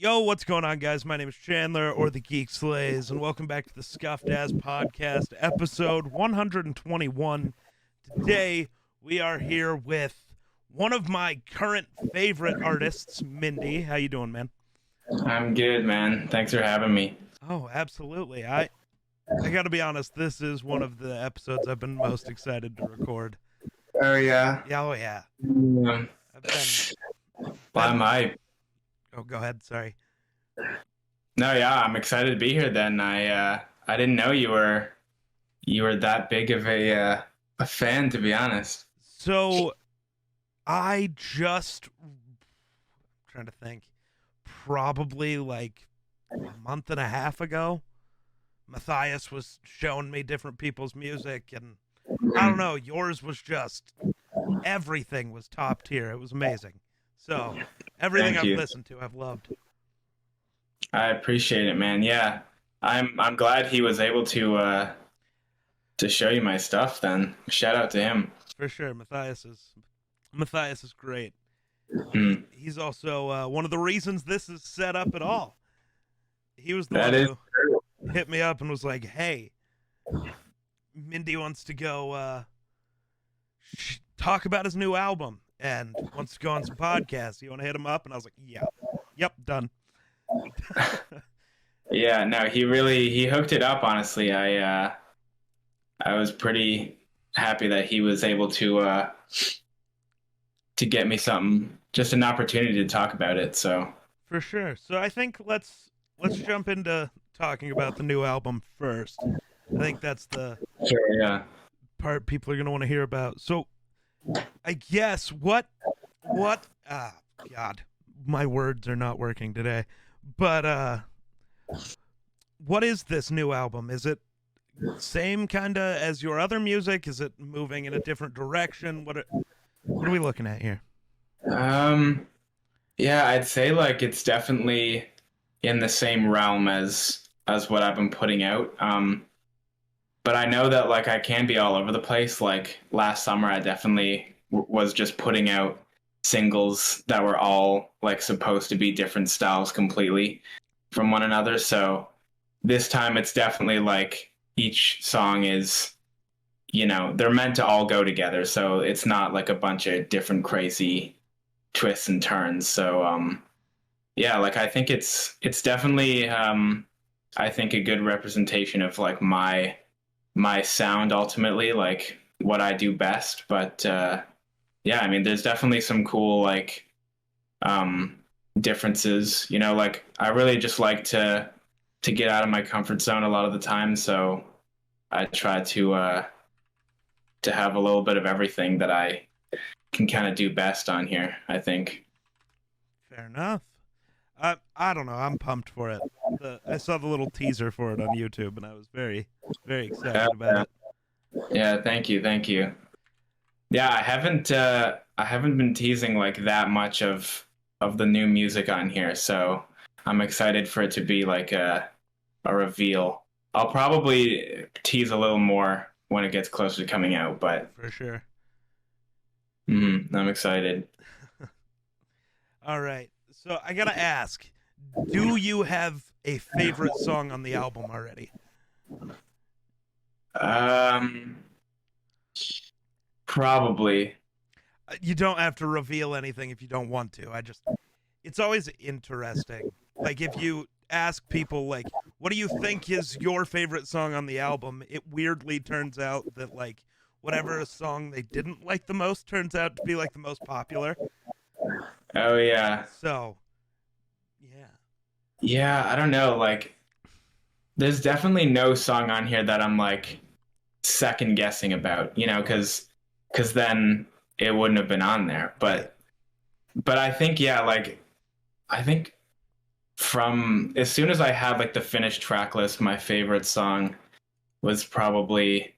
Yo, what's going on, guys? My name is Chandler, or the Geek Slays, and welcome back to the Scuffed As Podcast, episode 121. Today, we are here with one of my current favorite artists, Mindy. How you doing, man? I'm good, man. Thanks for having me. Oh, absolutely. I got to be honest. This is one of the episodes I've been most excited to record. Oh yeah. Yeah, oh yeah. Um, I've been well, been. I'm hyped. Oh, go ahead. Sorry. No, yeah, I'm excited to be here. Then I didn't know you were that big of a fan, to be honest. So I just trying to think. Probably like a month and a half ago, Matthias was showing me different people's music, and I don't know, yours was just everything was top tier. It was amazing. So everything Thank I've you. listened to, I've loved. I appreciate it, man. Yeah, I'm glad he was able to show you my stuff. Then shout out to him. For sure. Matthias is great. Hmm. He's also one of the reasons this is set up at all. He was the That one is who true. hit me up and was like, "Hey, Mindy wants to go talk about his new album and wants to go on some podcasts. You want to hit him up?" And I was like, "Yeah, yep, done." Yeah, no, he hooked it up. Honestly, I was pretty happy that he was able to get me something, just an opportunity to talk about it. So For sure. So I think let's jump into talking about the new album first. I think that's the sure, yeah. part people are gonna want to hear about. So I guess what God, my words are not working today. But what is this new album? Is it same kind of as your other music? Is it moving in a different direction? What are we looking at here? Um, yeah, I'd say like it's definitely in the same realm as what I've been putting out. But I know that like I can be all over the place. Like last summer, I definitely was just putting out singles that were all like supposed to be different styles completely from one another. So this time it's definitely like each song is, they're meant to all go together. So it's not like a bunch of different crazy twists and turns. So yeah, like I think it's definitely I think a good representation of like my sound ultimately, like what I do best. But yeah, I mean, there's definitely some cool like um, differences. Like I really just like to get out of my comfort zone a lot of the time. So I try to have a little bit of everything that I can kind of do best on here, I think. Fair enough. I don't know. I'm pumped for it. I saw the little teaser for it on YouTube, and I was very excited about Yeah, it. yeah, thank you, thank you. Yeah, I haven't been teasing like that much of the new music on here, so I'm excited for it to be like a reveal. I'll probably tease a little more when it gets closer to coming out, but For sure. I'm excited. All right. So I gotta ask, do you have a favorite song on the album already? Um, Probably. You don't have to reveal anything if you don't want to. It's always interesting. Like if you ask people like, what do you think is your favorite song on the album? It weirdly turns out that like whatever song they didn't like the most turns out to be like the most popular. Oh yeah, So, yeah. yeah. I don't know. Like, there's definitely no song on here that I'm like second guessing about. Because then it wouldn't have been on there. Right. But I think yeah, like I think from as soon as I had like the finished track list, my favorite song was probably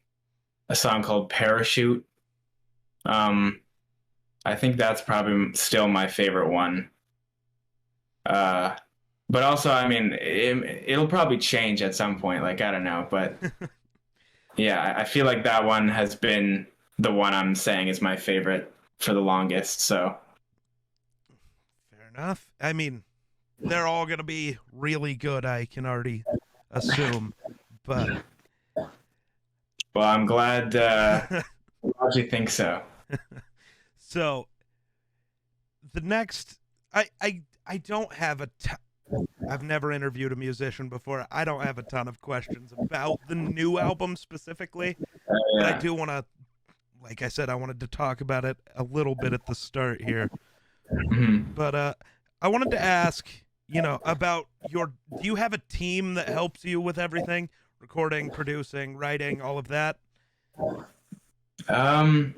a song called Parachute. Um, I think that's probably still my favorite one. Uh, but also, I mean, it'll probably change at some point. Like I don't know, but yeah, I feel like that one has been the one I'm saying is my favorite for the longest. So Fair enough. I mean, they're all gonna be really good. I can already assume, but Well, I'm glad you think so. so the next, I don't have a. I've never interviewed a musician before. I don't have a ton of questions about the new album specifically, but I Yeah. do want to, like I said, I wanted to talk about it a little bit at the start here. Mhm. But I wanted to ask, about do you have a team that helps you with everything? Recording, producing, writing, all of that? Um,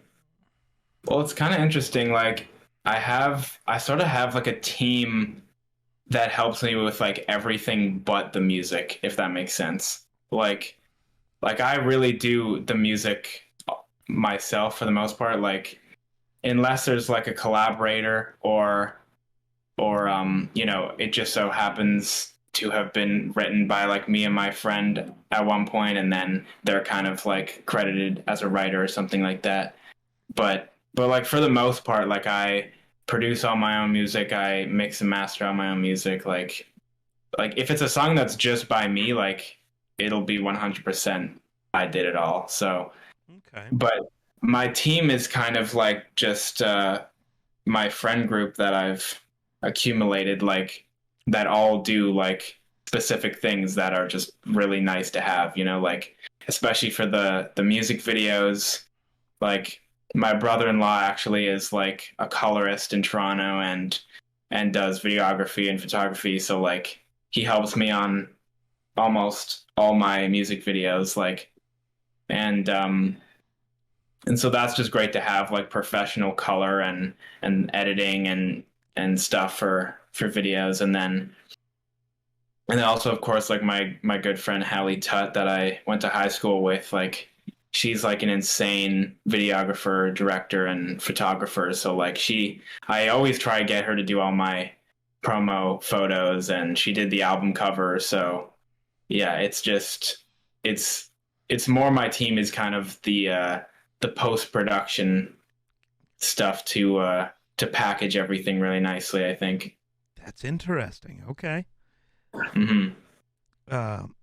well, it's kind of interesting. Like, I sort of have like a team that helps me with like everything but the music, if that makes sense. Like I really do the music myself for the most part. Like, unless there's like a collaborator or it just so happens to have been written by like me and my friend at one point, and then they're kind of like credited as a writer or something like that. But like for the most part, like I produce all my own music, I mix and master all my own music. Like if it's a song that's just by me, like it'll be 100% I did it all. So, Okay. but my team is kind of like just my friend group that I've accumulated, like that all do like specific things that are just really nice to have, like especially for the music videos. Like my brother-in-law actually is like a colorist in Toronto and does videography and photography, so like he helps me on almost all my music videos, like and and so that's just great to have like professional color and editing and stuff for videos. And then also of course like my good friend Hallie Tutt that I went to high school with, like she's like an insane videographer, director, and photographer. So like I always try to get her to do all my promo photos, and she did the album cover. So yeah, it's it's more my team is kind of the post production stuff to package everything really nicely, I think. That's interesting. Okay. Hmm. Um,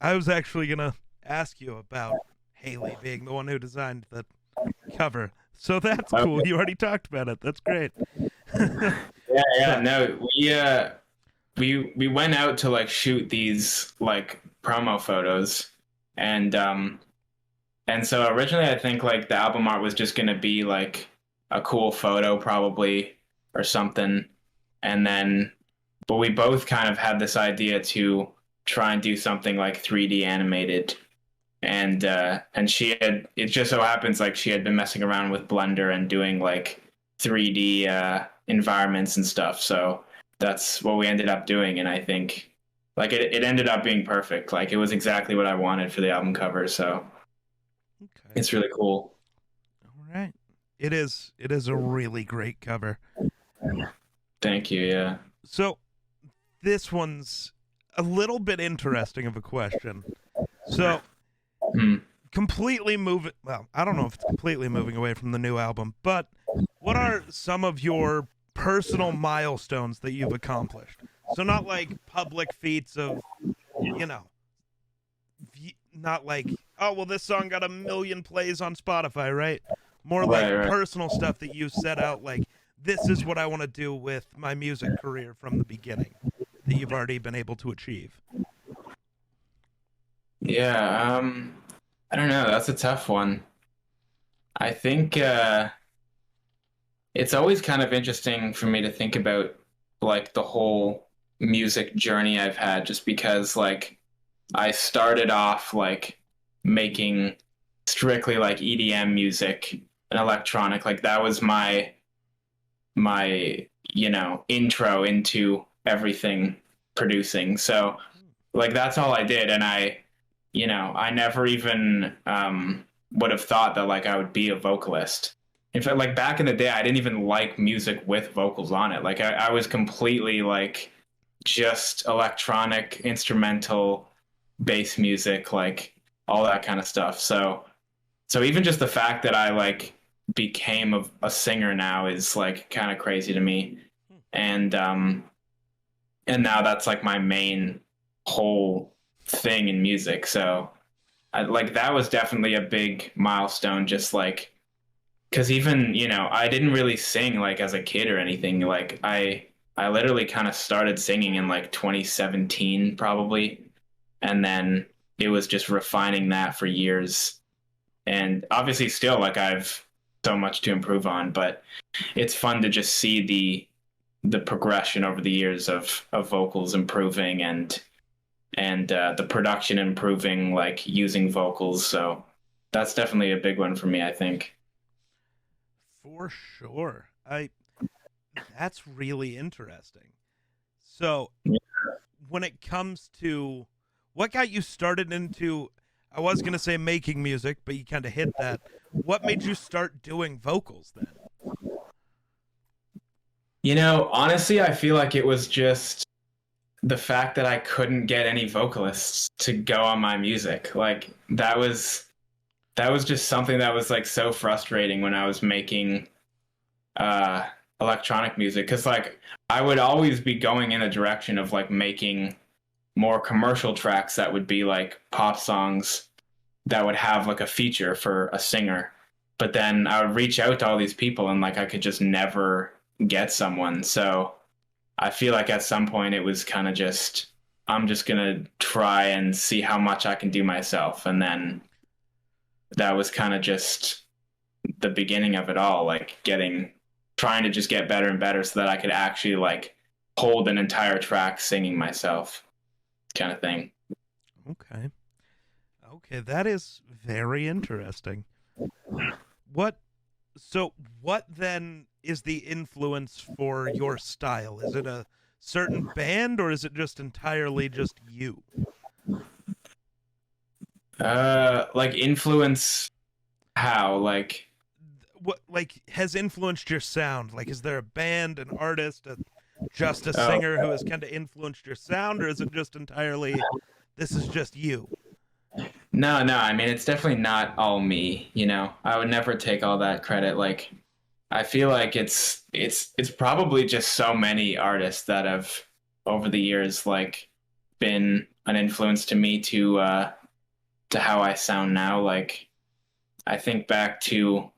I was actually gonna ask you about Haley being the one who designed the cover. So that's cool. Okay. You already talked about it. That's great. Yeah, yeah, So, no, we went out to like shoot these like promo photos, and and so originally I think like the album art was just gonna be like a cool photo probably or something, and then but we both kind of had this idea to try and do something like 3D animated, and she had, it just so happens like she had been messing around with Blender and doing like 3D environments and stuff. So that's what we ended up doing, and I think like it ended up being perfect. Like it was exactly what I wanted for the album cover. So okay. it's really cool. All right. It is a really great cover. Thank you. Yeah. So, this one's a little bit interesting of a question. So, Hmm. completely moving, well, I don't know if it's completely moving away from the new album, but what are some of your personal milestones that you've accomplished? So, not like public feats of, you know, not like, oh, well, this song got 1 million plays on Spotify, right? More like Right. Right. personal stuff that you set out, like, this is what I want to do with my music career from the beginning that you've already been able to achieve. Yeah. I don't know. That's a tough one. I think it's always kind of interesting for me to think about like the whole music journey I've had, just because like I started off like making strictly like EDM music and electronic. Like that was my intro into everything producing. So like that's all I did, and I never even would have thought that like I would be a vocalist. In fact, like back in the day, I didn't even like music with vocals on it. Like I was completely like just electronic, instrumental, bass music, like all that kind of stuff. So even just the fact that I like became a singer now is like kind of crazy to me. And and now that's like my main whole thing in music. So like that was definitely a big milestone, just like because even I didn't really sing like as a kid or anything. Like I literally kind of started singing in like 2017 probably, and then it was just refining that for years. And obviously still like I've so much to improve on, but it's fun to just see the progression over the years of vocals improving and the production improving, like using vocals. So that's definitely a big one for me, I think. For sure. I That's really interesting. So, when it comes to what got you started into, I was going to say making music, but you kind of hit that. What made you start doing vocals then? Honestly, I feel like it was just the fact that I couldn't get any vocalists to go on my music. Like that was just something that was like so frustrating when I was making uh electronic music, cuz like I would always be going in a direction of like making more commercial tracks that would be like pop songs that would have like a feature for a singer. But then I would reach out to all these people and like I could just never get someone. So I feel like at some point it was kind of just I'm just gonna try and see how much I can do myself, and then that was kind of just the beginning of it all, like trying to just get better and better so that I could actually like hold an entire track singing myself, kind of thing. Okay. Okay, that is very interesting. What so what then is the influence for your style? Is it a certain band or is it just entirely just you? Like influence how? Like What like has influenced your sound? Like is there a band, an artist, just a oh singer who has kind of influenced your sound or is it just entirely this is just you? no, no, I mean it's definitely not all me, I would never take all that credit. Like I feel like it's probably just so many artists that have over the years like been an influence to me to how I sound now. Like I think back to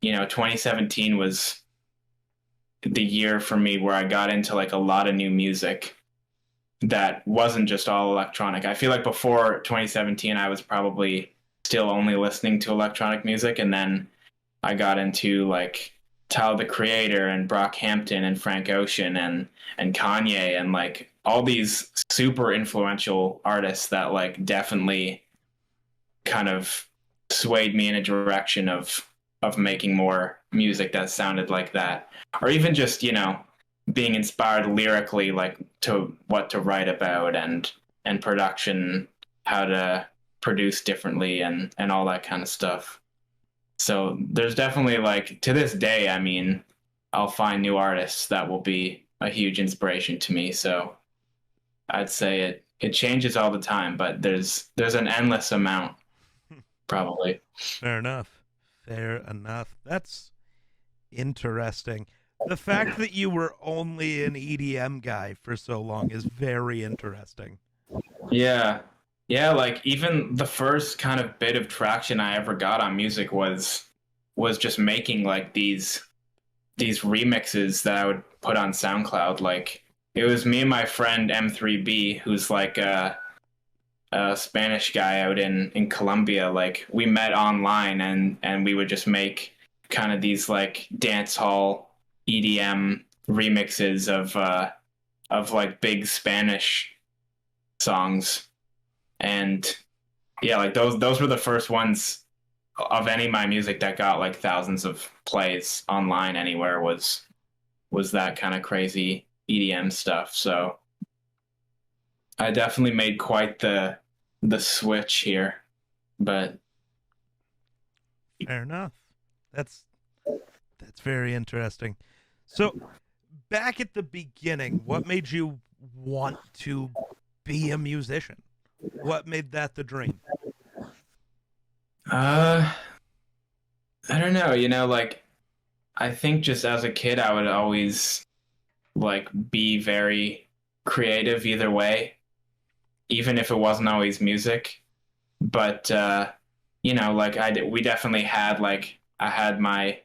2017 was the year for me where I got into like a lot of new music that wasn't just all electronic. I feel like before 2017 I was probably still only listening to electronic music, and then I got into like Tyler the Creator and Brockhampton and Frank Ocean and Kanye and like all these super influential artists that like definitely kind of swayed me in a direction of making more music that sounded like that, or even just being inspired lyrically, like to what to write about and production, how to produce differently and all that kind of stuff. So there's definitely like to this day, I mean, I'll find new artists that will be a huge inspiration to me. So I'd say it changes all the time, but there's an endless amount probably. Fair enough. Fair enough. That's interesting. The fact that you were only an EDM guy for so long is very interesting. Yeah. Yeah, like even the first kind of bit of traction I ever got on music was just making like these remixes that I would put on SoundCloud. Like it was me and my friend M3B, who's like a Spanish guy out in Colombia. Like we met online and we would just make kind of these like dance hall EDM remixes of like big Spanish songs. And yeah, like those were the first ones of any of my music that got like thousands of plays online anywhere was that kind of crazy EDM stuff. So I definitely made quite the switch here. But Fair enough. That's that's very interesting. So, back at the beginning, what made you want to be a musician? What made that the dream? uh I don't know, like I think just as a kid I would always like be very creative either way, even if it wasn't always music. But like we definitely had like I had my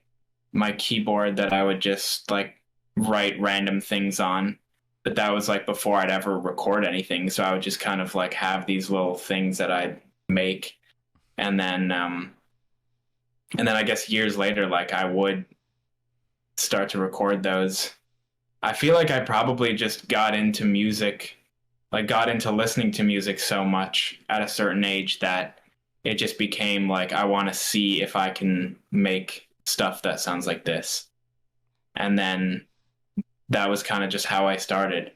keyboard that I would just like write random things on. But that was like before I'd ever record anything, so I would just kind of like have these little things that I'd make, and then I guess years later, like I would start to record those. I feel like I probably just got into music, like got into listening to music so much at a certain age that it just became like I want to see if I can make stuff that sounds like this. And then that was kind of just how I started.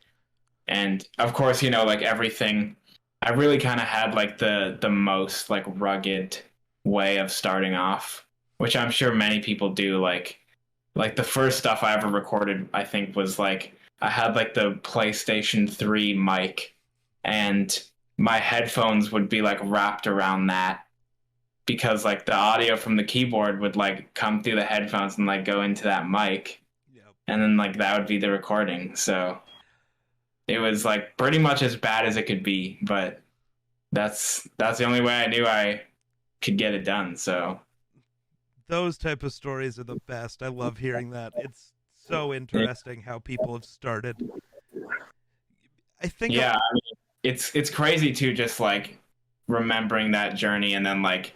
And of course, like everything, I really kind of had like the most like rugged way of starting off, which I'm sure many people do. Like the first stuff I ever recorded, I think was like I had like the PlayStation 3 mic, and my headphones would be like wrapped around that because like the audio from the keyboard would like come through the headphones and like go into that mic, Yep. and then like that would be the recording. So it was like pretty much as bad as it could be, but that's the only way I knew I could get it done. So Those type of stories are the best. I love hearing that. It's so interesting how people have started. I think yeah, I mean, it's crazy too, just like remembering that journey, and then like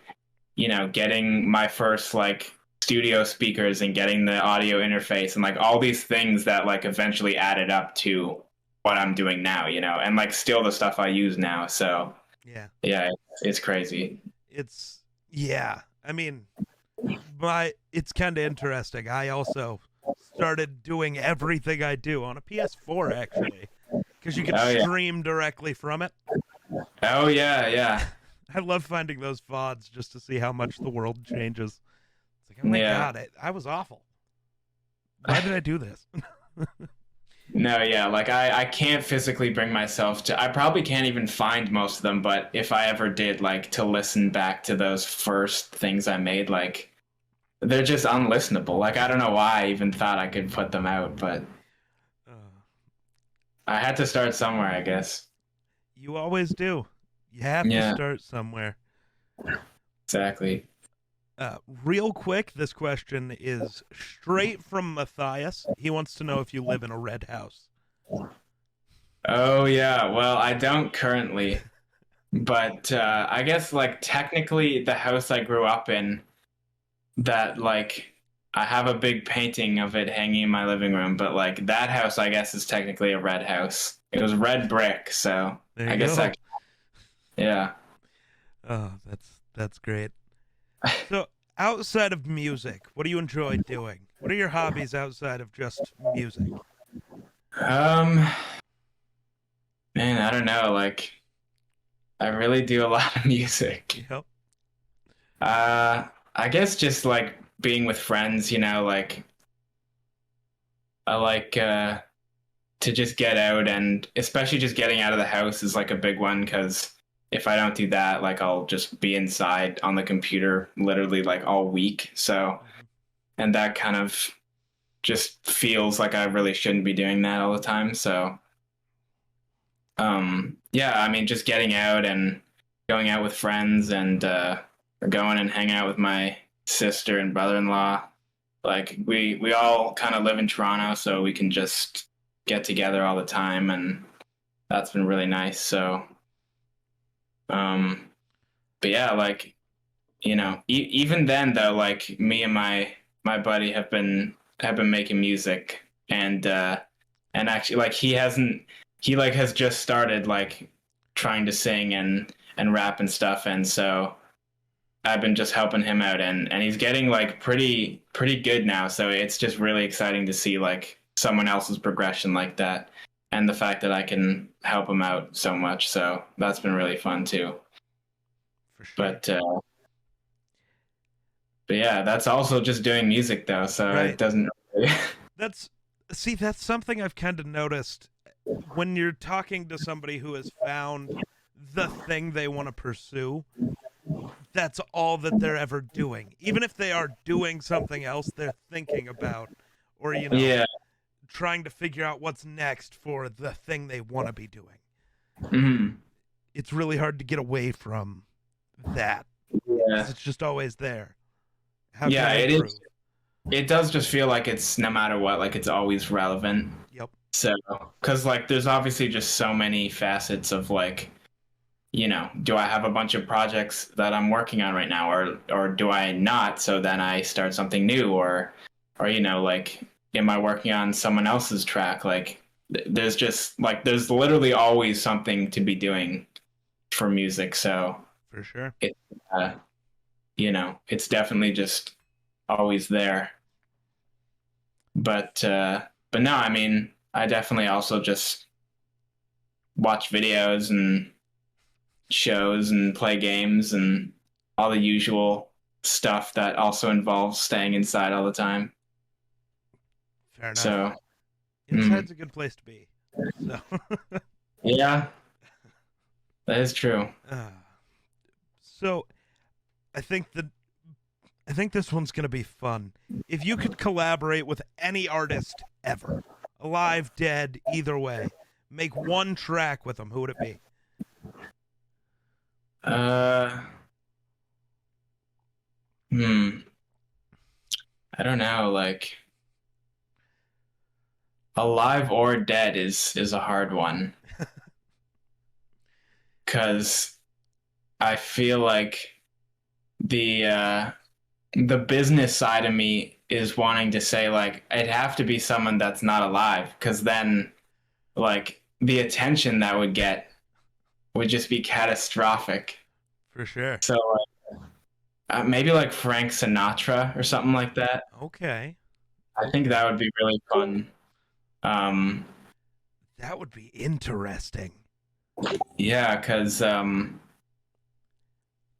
getting my first like studio speakers and getting the audio interface and like all these things that like eventually added up to what I'm doing now, and like still the stuff I use now. So yeah, yeah, it's crazy. it's yeah. I mean, it's kind of interesting. I also started doing everything I do on a PS4 actually, because you can Oh yeah. stream directly from it. Oh yeah, yeah. I love finding those VODs just to see how much the world changes. It's like, oh my Yeah. god, I was awful. Why did I do this? No, yeah, like I can't physically bring myself to I probably can't even find most of them, but if I ever did like to listen back to those first things I made, like they're just unlistenable. Like I don't know why I even thought I could put them out, but Uh, I had to start somewhere, I guess. you always do. You have to Yeah, start somewhere. exactly. Real quick, this question is straight from Matthias. He wants to know if you live in a red house. Oh yeah, well, I don't currently, but I guess like technically the house I grew up in, that like I have a big painting of it hanging in my living room, but like that house I guess is technically a red house. It was red brick, so There I you guess go. I yeah. Oh, that's great. So, outside of music, what do you enjoy doing? What are your hobbies outside of just music? Um Man, I don't know, like I really do a lot of music. Yep. Uh I guess just like being with friends, like I like to just get out, and especially just getting out of the house is like a big one because if I don't do that, like I'll just be inside on the computer literally like all week. So, Mhm. and that kind of just feels like I really shouldn't be doing that all the time. So, yeah, I mean, just getting out and going out with friends, and going and hanging out with my sister and brother-in-law. Like we all kind of live in Toronto, so we can just get together all the time, and that's been really nice. So, um, but yeah, like even then though, like me and my buddy have been making music, and actually like he like has just started like trying to sing and rap and stuff, and so I've been just helping him out, and he's getting like pretty good now. So it's just really exciting to see like someone else's progression like that, and the fact that I can help him out so much. So that's been really fun too. For sure. But but yeah, that's also just doing music though, so it Right. doesn't really That's that's something I've kind of noticed when you're talking to somebody who has found the thing they want to pursue. That's all that they're ever doing. Even if they are doing something else, they're thinking about or Yeah. trying to figure out what's next for the thing they want to be doing. Mhm. It's really hard to get away from that because Yeah. it's just always there. How can Yeah, I it is. improve? It does just feel like it's no matter what, like it's always relevant. Yep. So, because like there's obviously just so many facets of like, do I have a bunch of projects that I'm working on right now, or do I not? So then I start something new, or like, am I working on someone else's track? Like, there's just like there's literally always something to be doing for music. So For sure. it, uh, it's definitely just always there. But no, I mean, I definitely also just watch videos and shows and play games and all the usual stuff that also involves staying inside all the time. Fair enough. So, Inside's a good place to be. So, yeah, that is true. uh, so I think that I think this one's gonna be fun. If you could collaborate with any artist ever, alive, dead, either way, make one track with them, who would it be? Uh, hmm, I don't know. Like, alive or dead is a hard one because I feel like the uh, the business side of me is wanting to say like it'd have to be someone that's not alive because then like the attention that would get would just be catastrophic. For sure. So maybe like Frank Sinatra or something like that. Okay. I think Okay. that would be really fun. Um, That would be interesting. yeah, because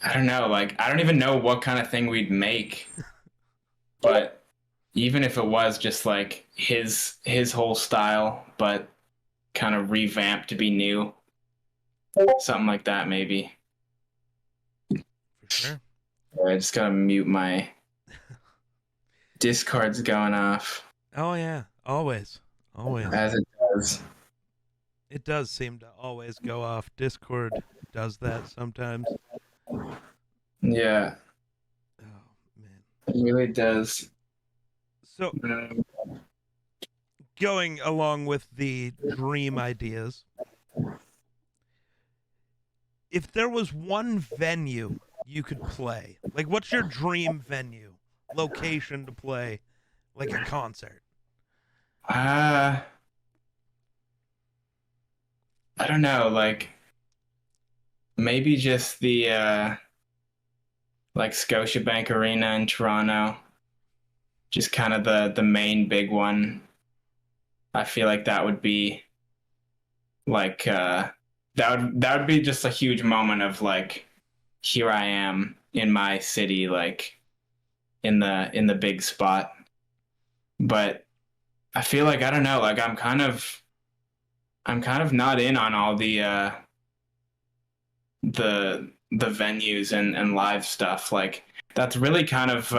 I don't know, like I don't even know what kind of thing we'd make, but even if it was just like his whole style, but kind of revamped to be new, something like that maybe. For sure. I just gotta mute my Discord's going off Oh yeah. Always. Always. as it does. It does seem to always go off. Discord does that sometimes. Yeah, Oh man. it really does. So Mm, going along with the dream ideas, if there was one venue you could play, like what's your dream venue, location to play like a concert? Uh, I don't know, like maybe just the like Scotiabank Arena in Toronto, just kind of the main big one. I feel like that would be like that would be just a huge moment of like here I am in my city, like in the big spot. But I feel like I don't know, like I'm kind of not in on all the venues and live stuff. Like that's really kind of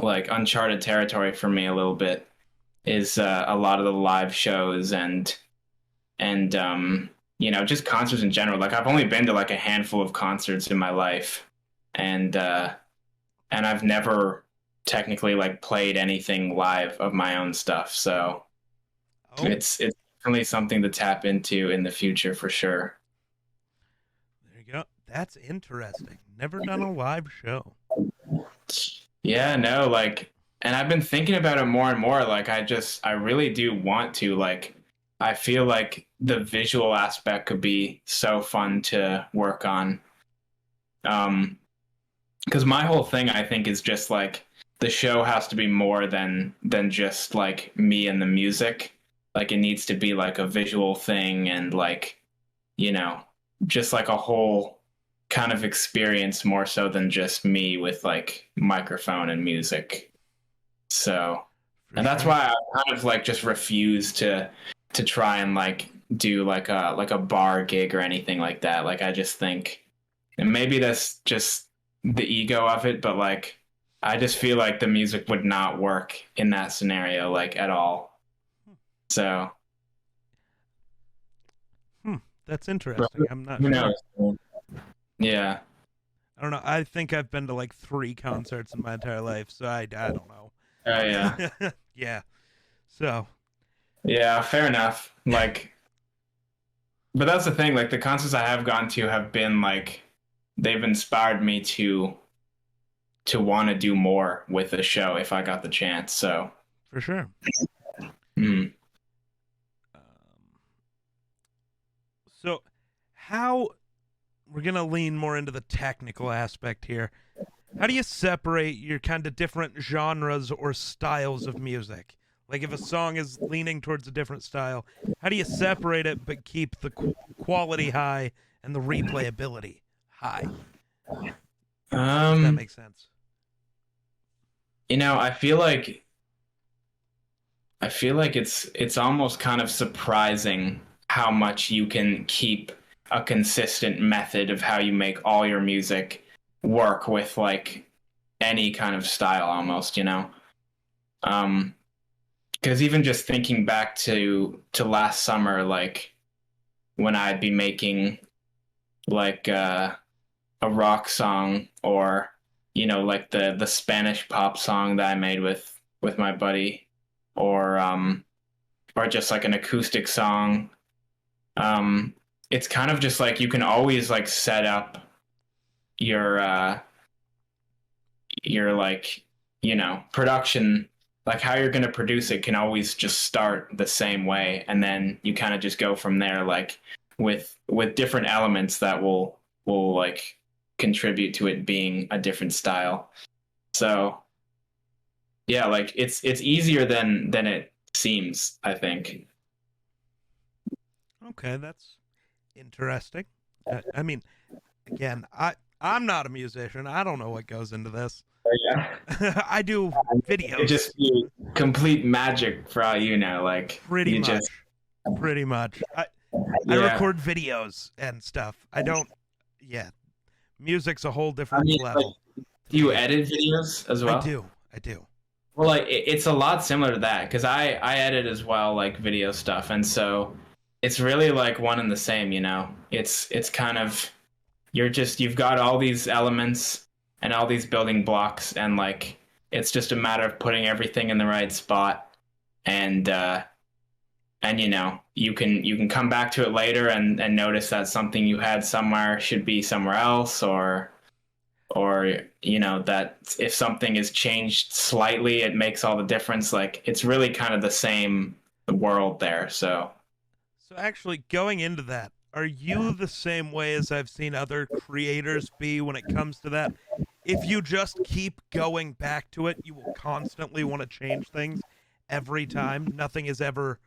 like uncharted territory for me a little bit is a lot of the live shows and just concerts in general. Like I've only been to like a handful of concerts in my life, and I've never technically like played anything live of my own stuff. So Oh, it's definitely something to tap into in the future for sure. there you go. That's interesting. Never done a live show. Yeah, no, like, and I've been thinking about it more and more. Like, I really do want to. Like, I feel like the visual aspect could be so fun to work on. Because my whole thing, I think, is just like the show has to be more than just like me and the music. Like, it needs to be like a visual thing and like, you know, just like a whole kind of experience more so than just me with like microphone and music. So, For and that's sure. why I kind of like just refuse to try and like do like a bar gig or anything like that. Like I just think, and maybe that's just the ego of it, but like I just feel like the music would not work in that scenario like at all. So, Hmm, that's but interesting. I'm not who sure. knows? Yeah. I don't know. I think I've been to like 3 concerts in my entire life, so I don't Oh yeah. know. Yeah. So Yeah, fair enough. Like, but that's the thing, like the concerts I have gone to have been like they've inspired me to want to do more with the show if I got the chance. So, for sure. mm. Um, so how we're gonna lean more into the technical aspect here. How do you separate your kind of different genres or styles of music? Like if a song is leaning towards a different style, how do you separate it but keep the quality high and the replayability high? If that um, makes sense. I feel like it's almost kind of surprising how much you can keep a consistent method of how you make all your music work with like any kind of style almost. Um, because even just thinking back to last summer, like when I'd be making like a rock song or like the Spanish pop song that I made with my buddy or just like an acoustic song. um it's kind of just like you can always like set up your like production, like how you're going to produce it can always just start the same way, and then you kind of just go from there, like with different elements that will like contribute to it being a different style. So yeah, like it's easier than it seems, I think. Okay, that's interesting. I mean, again, I'm not a musician. I don't know what goes into this. Yeah, I do it videos, just be complete magic for all you know, like pretty you just much. Pretty much. I yeah. record videos and stuff. I don't. Yeah, music's a whole I different mean, like, level do to you me. edit videos as I well? do. I do. Well, like it's a lot similar to that because I edit as well, like video stuff, and so it's really like one and the same. It's kind of you've got all these elements and all these building blocks, and like it's just a matter of putting everything in the right spot, and you can come back to it later and notice that something you had somewhere should be somewhere else, or that if something is changed slightly it makes all the difference. Like it's really kind of the same world there. So So actually, going into that, are you the same way as I've seen other creators be when it comes to that? If you just keep going back to it, you will constantly want to change things every time. Nothing is ever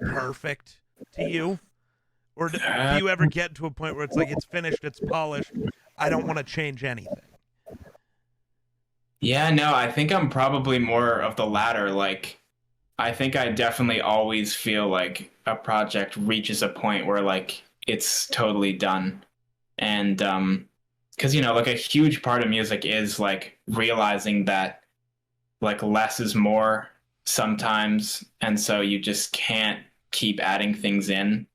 perfect to you. Or do uh, you ever get to a point where it's like it's finished, it's polished, I don't want to change anything? yeah, no, I think I'm probably more of the latter. Like I think I definitely always feel like a project reaches a point where like it's totally done. And because like a huge part of music is like realizing that like less is more sometimes, and so you just can't keep adding things in.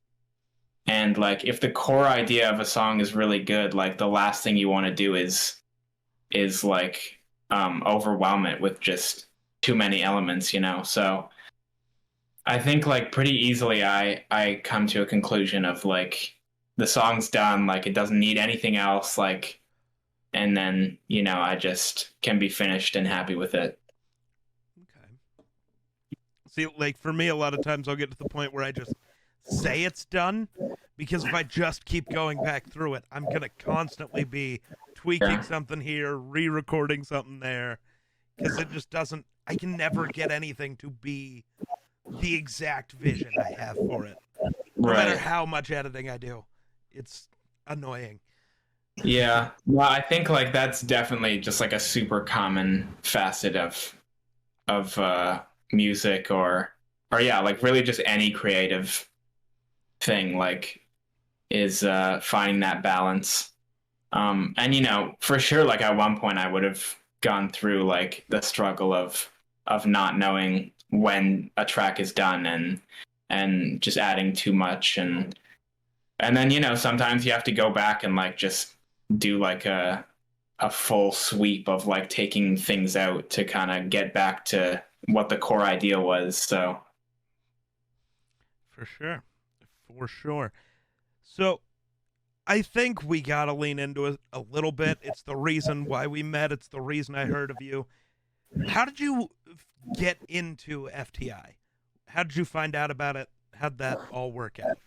And like if the core idea of a song is really good, like the last thing you want to do is like overwhelm it with just too many elements. So I think like pretty easily I come to a conclusion of like the song's done, like it doesn't need anything else, like, and then I just can be finished and happy with it. Okay. See, like for me, a lot of times I'll get to the point where I just say it's done because if I just keep going back through it, I'm going to constantly be tweaking Yeah. something here, re recording something there because it just doesn't, I can never get anything to be the exact vision I have for it, no matter Right. how much editing I do. It's annoying. Yeah. Well, I think like that's definitely just like a super common facet of music or yeah, like really just any creative thing, like is finding that balance. And for sure, like at one point I would have gone through like the struggle of not knowing when a track is done and just adding too much and then sometimes you have to go back and like just do like a full sweep of like taking things out to kind of get back to what the core idea was. So For sure. For sure. So I think we got to lean into it a little bit. It's the reason why we met, it's the reason I heard of you. How did you get into FTI? How did you find out about it? How'd that all work out?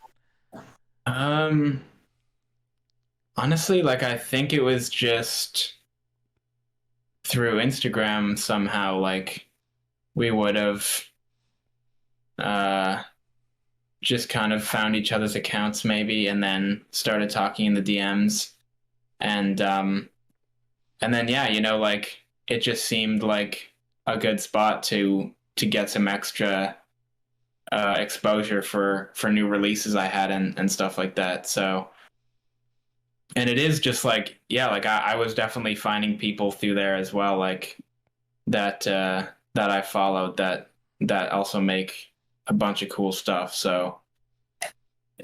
um honestly, like I think it was just through Instagram somehow. Like we would have uh just kind of found each other's accounts maybe and then started talking in the DMs and then yeah, like it just seemed like a good spot to get some extra exposure for new releases I had and stuff like that. So and it is just like yeah, like I was definitely finding people through there as well, like that I followed that also make a bunch of cool stuff. So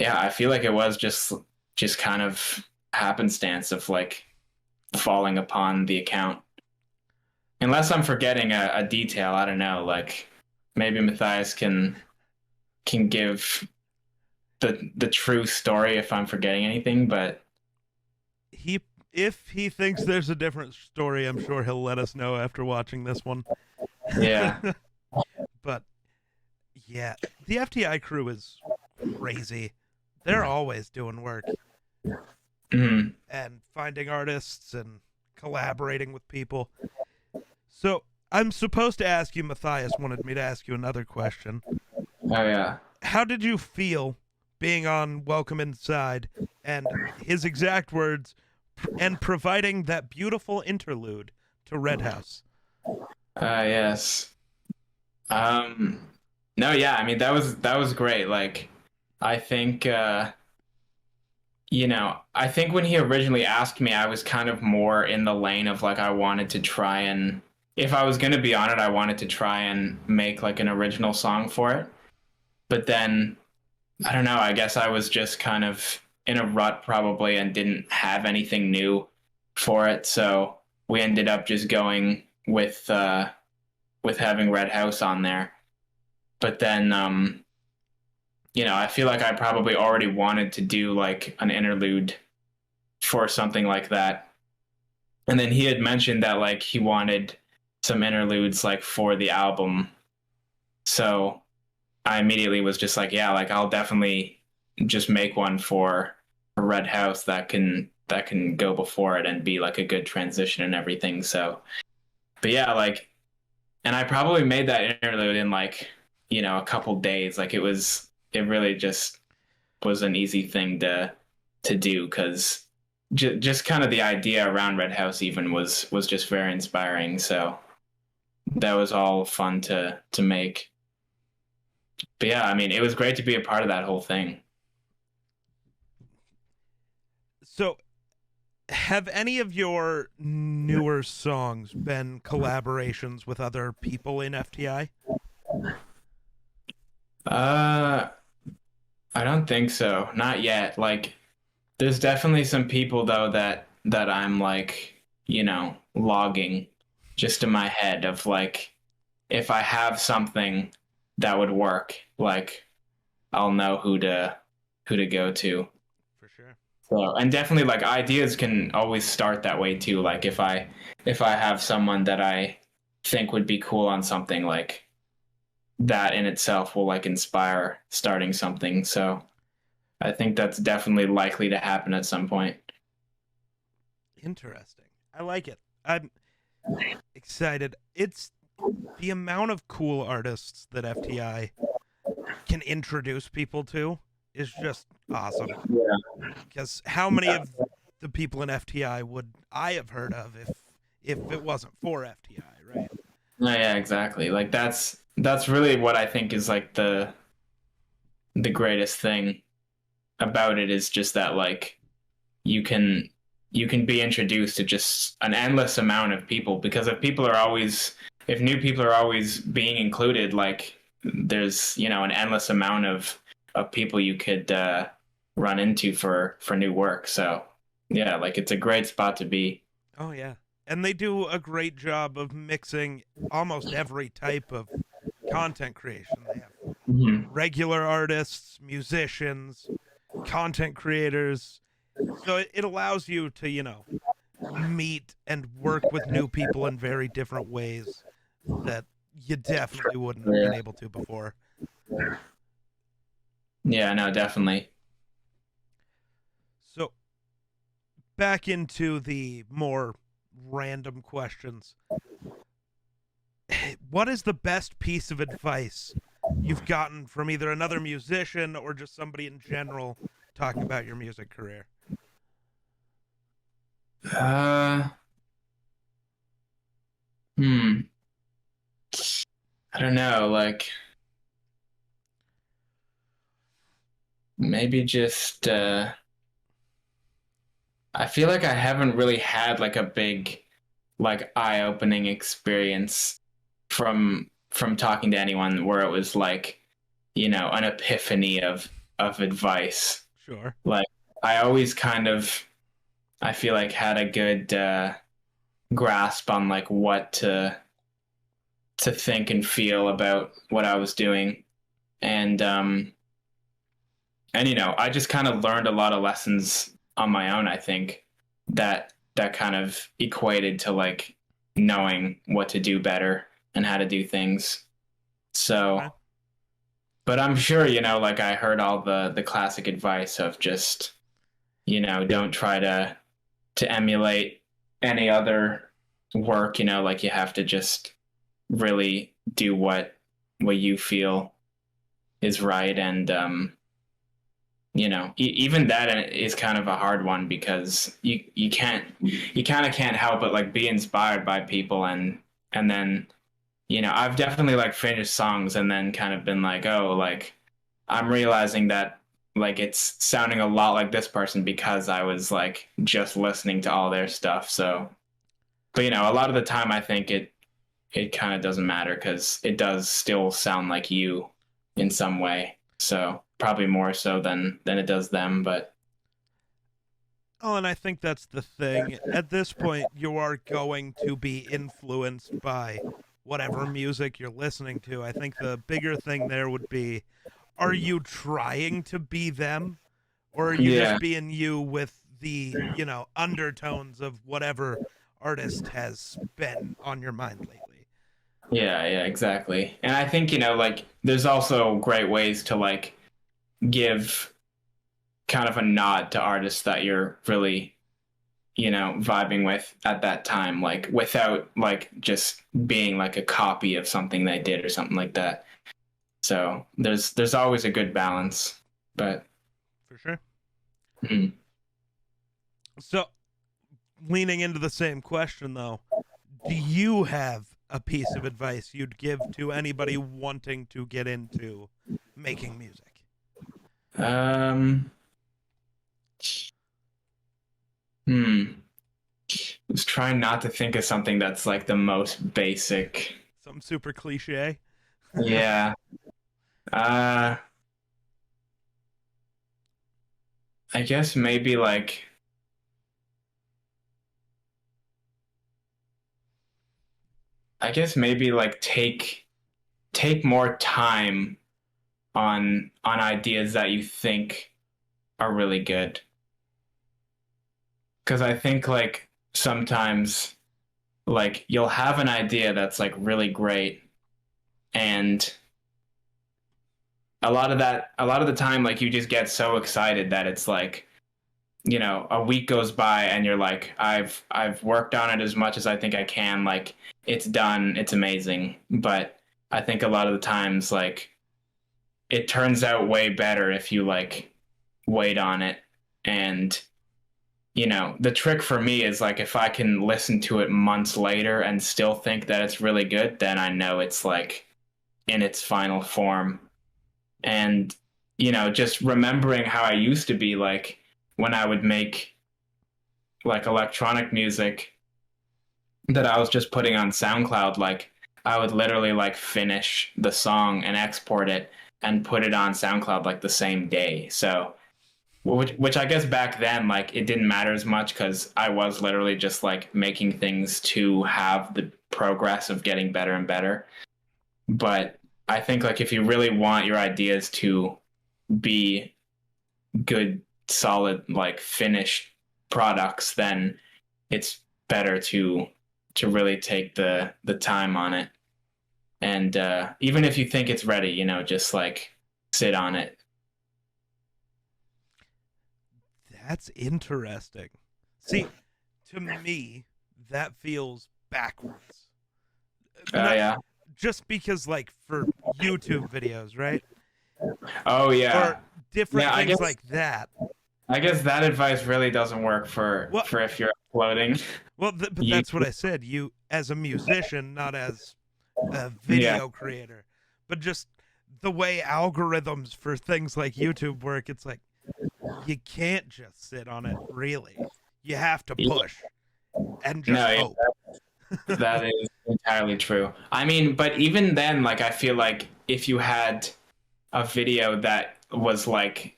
yeah, I feel like it was just kind of happenstance of like falling upon the account. Unless I'm forgetting a detail, I don't know. Like maybe Matthias can give the true story if I'm forgetting anything, but He if he thinks there's a different story, I'm sure he'll let us know after watching this one. yeah. But yeah, the FTI crew is crazy. They're always doing work Mhm. and finding artists and collaborating with people. So I'm supposed to ask you, Matthias wanted me to ask you another question. Oh yeah. How did you feel being on Welcome Inside and his exact words and providing that beautiful interlude to Red House? Yes. Um no, yeah, I mean that was great. Like I think I think when he originally asked me, I was kind of more in the lane of like I wanted to try and if I was going to be on it, I wanted to try and make like an original song for it. But then I don't know, I guess I was just kind of in a rut probably and didn't have anything new for it. So we ended up just going with having Red House on there. But then I feel like I probably already wanted to do like an interlude for something like that. And then he had mentioned that like he wanted some interludes like for the album. So I immediately was just like, yeah, like I'll definitely just make one for Red House that can go before it and be like a good transition and everything. So, but yeah, like, and I probably made that interlude in like a couple days. Like it really just was an easy thing to do because just kind of the idea around Red House even was just very inspiring. So that was all fun to make. But yeah, I mean, it was great to be a part of that whole thing. So, have any of your newer songs been collaborations with other people in FTI? Uh, I don't think so. Not yet. Like, there's definitely some people though that I'm like, logging just in my head of like, if I have something that would work, like I'll know who to go to. For sure. So, and definitely like ideas can always start that way too. Like if I have someone that I think would be cool on something, like that in itself will like inspire starting something. So I think that's definitely likely to happen at some point. Interesting. I like it. I'm excited. It's the amount of cool artists that FTI can introduce people to is just awesome. Yeah. Because how many of the people in FTI would I have heard of if it wasn't for FTI, right? No, yeah, exactly. Like that's really what I think is like the greatest thing about it is just that like you can you can be introduced to just an endless amount of people because if people are always if new people are always being included, like there's, you know, an endless amount of people you could run into for new work. So yeah, like it's a great spot to be. Oh yeah. And they do a great job of mixing almost every type of content creation. They have Mhm. regular artists, musicians, content creators. So it allows you to, meet and work with new people in very different ways that you definitely wouldn't have been Yeah. able to before. Yeah, no, definitely. So back into the more random questions. What is the best piece of advice you've gotten from either another musician or just somebody in general talking about your music career? Uh, hmm. I don't know, like maybe just I feel like I haven't really had like a big like eye-opening experience from talking to anyone where it was like, you know, an epiphany of advice. Sure. Like I always kind of I feel like had a good grasp on like what to think and feel about what I was doing. And and you know, I just kind of learned a lot of lessons on my own, I think, that kind of equated to like knowing what to do better and how to do things. So, Okay. but I'm sure, you know, like I heard all the classic advice of just, you know, don't try to emulate any other work, you know, like you have to just really do what you feel is right. And you know, even that is kind of a hard one because you kind of can't help but like be inspired by people. And then, you know, I've definitely like finished songs and then kind of been like, oh, like I'm realizing that like it's sounding a lot like this person because I was like just listening to all their stuff. So but you know, a lot of the time I think it kind of doesn't matter because it does still sound like you in some way. So probably more so than it does them. But Oh, and I think that's the thing. At this point, you are going to be influenced by whatever music you're listening to. I think the bigger thing there would be, are you trying to be them? Or are you yeah, just being you with the, undertones of whatever artist has been on your mind lately? yeah, exactly. And I think, you know, like there's also great ways to like give kind of a nod to artists that you're really, you know, vibing with at that time, like without like just being like a copy of something they did or something like that. So there's always a good balance. But For sure. mm, So, leaning into the same question, though, do you have a piece of advice you'd give to anybody wanting to get into making music? um hmm. I was trying not to think of something that's like the most basic. Something super cliche? Yeah. Uh I guess maybe like I guess maybe like take more time on ideas that you think are really good. Because I think like sometimes like you'll have an idea that's like really great and a lot of the time like you just get so excited that it's like, you know, a week goes by and you're like, I've worked on it as much as I think I can, like it's done, it's amazing. But I think a lot of the times like it turns out way better if you like wait on it. And you know, the trick for me is like if I can listen to it months later and still think that it's really good, then I know it's like in its final form. And you know, just remembering how I used to be like when I would make like electronic music that I was just putting on SoundCloud, like I would literally like finish the song and export it and put it on SoundCloud like the same day. So which I guess back then like it didn't matter as much because I was literally just like making things to have the progress of getting better and better. But I think like if you really want your ideas to be good, solid, like finished products, then it's better to really take the time on it. And even if you think it's ready, you know, just like sit on it. That's interesting. See, to me, that feels backwards. Not Yeah. just because, like, for YouTube videos, right? Oh Or yeah. different Yeah, things like that. I guess that advice really doesn't work Well, for if you're uploading. but You that's what I said. You, as a musician, not as a yeah. video creator, but just the way algorithms for things like YouTube work, it's like you can't just sit on it, really. You have to push and No, just hope. that is entirely true. I mean, but even then, like I feel like if you had a video that was like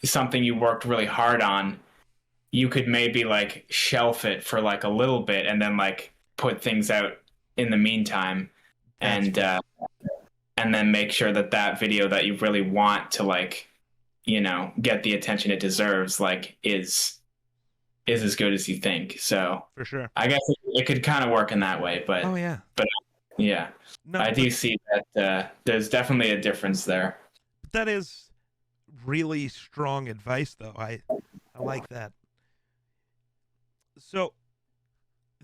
something you worked really hard on, you could maybe like shelf it for like a little bit and then like put things out in the meantime, That's and fair. and then make sure that that video that you really want to like, you know, get the attention it deserves, like is as good as you think. So For sure. I guess it could kind of work in that way, Oh yeah. but yeah, No, I but do see that there's definitely a difference there. that is really strong advice, though. I like that. So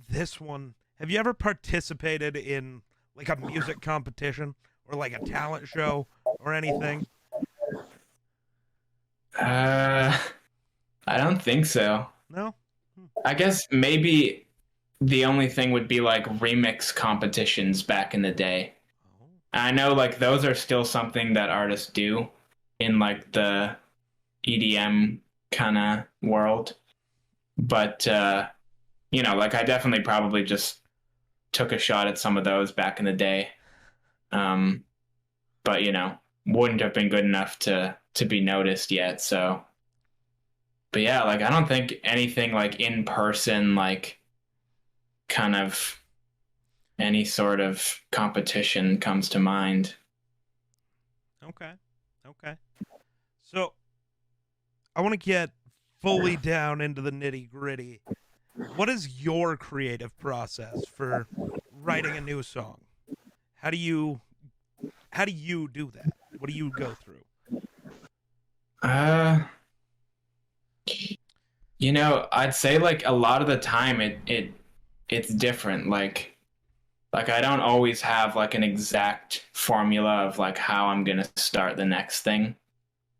this one, have you ever participated in like a music competition or like a talent show or anything? Uh, I don't think so. No. Hmm. I guess maybe the only thing would be like remix competitions back in the day. Oh, I know like those are still something that artists do in like the EDM kind of world. But you know, like I definitely probably just took a shot at some of those back in the day. Um, but you know, wouldn't have been good enough to be noticed yet. So, but yeah, like I don't think anything like in person, like kind of any sort of competition comes to mind. okay. Okay. So I want to get fully down into the nitty gritty. What is your creative process for writing a new song? How do you do that? What do you go through? Uh, you know, I'd say like a lot of the time it's different. Like I don't always have like an exact formula of like how I'm gonna start the next thing.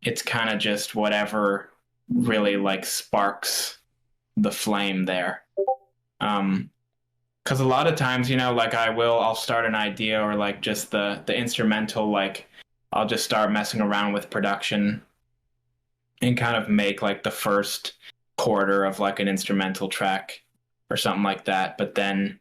It's kind of just whatever really like sparks the flame there. Um, because a lot of times, you know, like I'll start an idea or like just the instrumental, like I'll just start messing around with production and kind of make like the first quarter of like an instrumental track or something like that. But then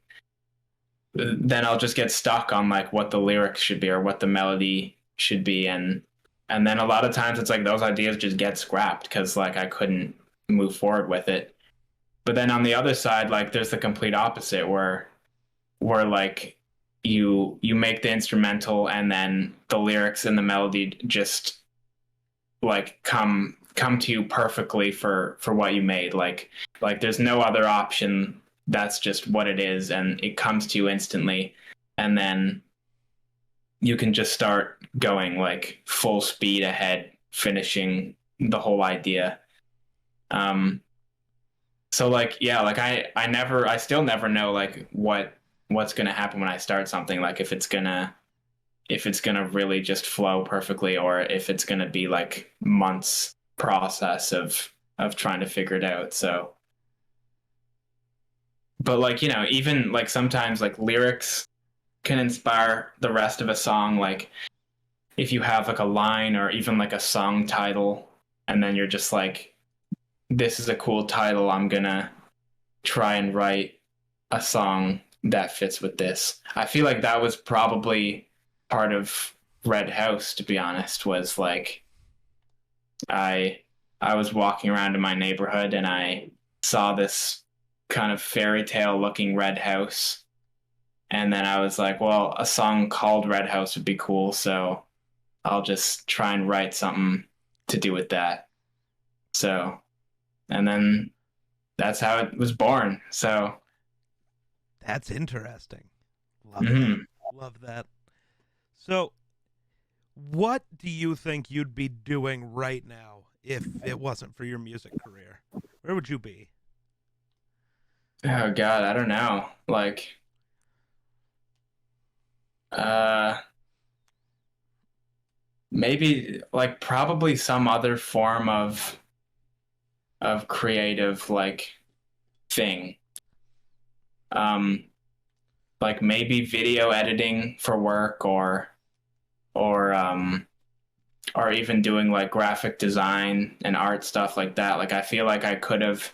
I'll just get stuck on like what the lyrics should be or what the melody should be, and then a lot of times it's like those ideas just get scrapped because like I couldn't move forward with it. But then on the other side, like there's the complete opposite where like you make the instrumental and then the lyrics and the melody just like come to you perfectly for what you made. Like there's no other option. That's just what it is, and it comes to you instantly. And then you can just start going like full speed ahead, finishing the whole idea. Um, so like yeah, like I still never know like what's gonna happen when I start something. Like if it's gonna really just flow perfectly, or if it's gonna be like months process of trying to figure it out. So, but like you know, even like sometimes like lyrics can inspire the rest of a song. Like if you have like a line or even like a song title, and then you're just like, this is a cool title. I'm gonna try and write a song that fits with this. I feel like that was probably part of Red House, to be honest, was like I I was walking around in my neighborhood and I saw this kind of fairy tale looking red house. And then I was like, well, a song called Red House would be cool, so I'll just try and write something to do with that. So, and then that's how it was born. So, That's interesting. Love that. mhm. Love that. So, what do you think you'd be doing right now if it wasn't for your music career? Where would you be? Oh God, I don't know. Like, uh, maybe like probably some other form of creative like thing. Um, like maybe video editing for work or or even doing like graphic design and art stuff like that. Like I feel like I could have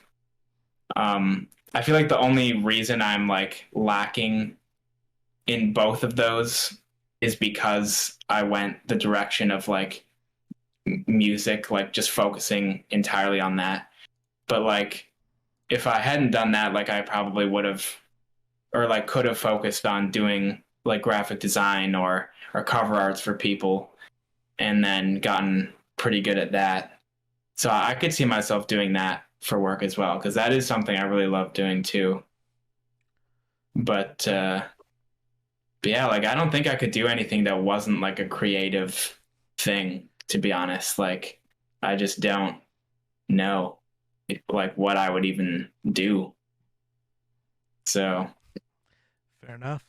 I feel like the only reason I'm like lacking in both of those is because I went the direction of like music, like just focusing entirely on that. But like if I hadn't done that, like I probably would have or like could have focused on doing like graphic design or cover arts for people and then gotten pretty good at that. So I could see myself doing that for work as well because that is something I really love doing too. But but yeah, like I don't think I could do anything that wasn't like a creative thing, to be honest. Like I just don't know like what I would even do. So, Fair enough.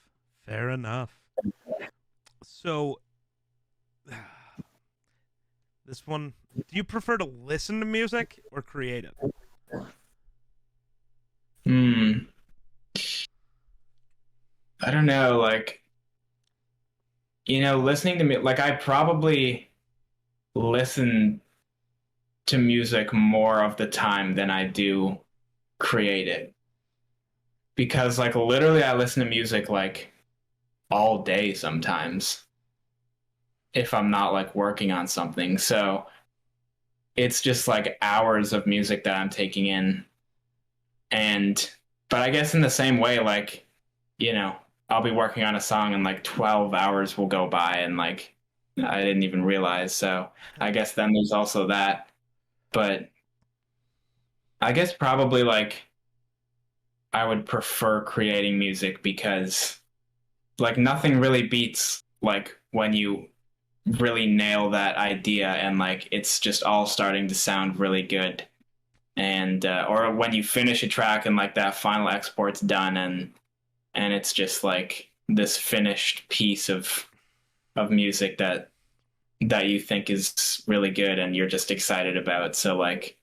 Fair enough. So, this one, do you prefer to listen to music or create it? hmm, I don't know, like listening to me like I probably listen to music more of the time than I do create it. Because like literally I listen to music like all day sometimes if I'm not like working on something. So it's just like hours of music that I'm taking in. And but I guess in the same way, like, I'll be working on a song and like 12 hours will go by and like I didn't even realize. So I guess then there's also that. But I guess probably like I would prefer creating music because like nothing really beats like when you really nail that idea and like it's just all starting to sound really good and or when you finish a track and like that final export's done and it's just like this finished piece of music that you think is really good and you're just excited about. So like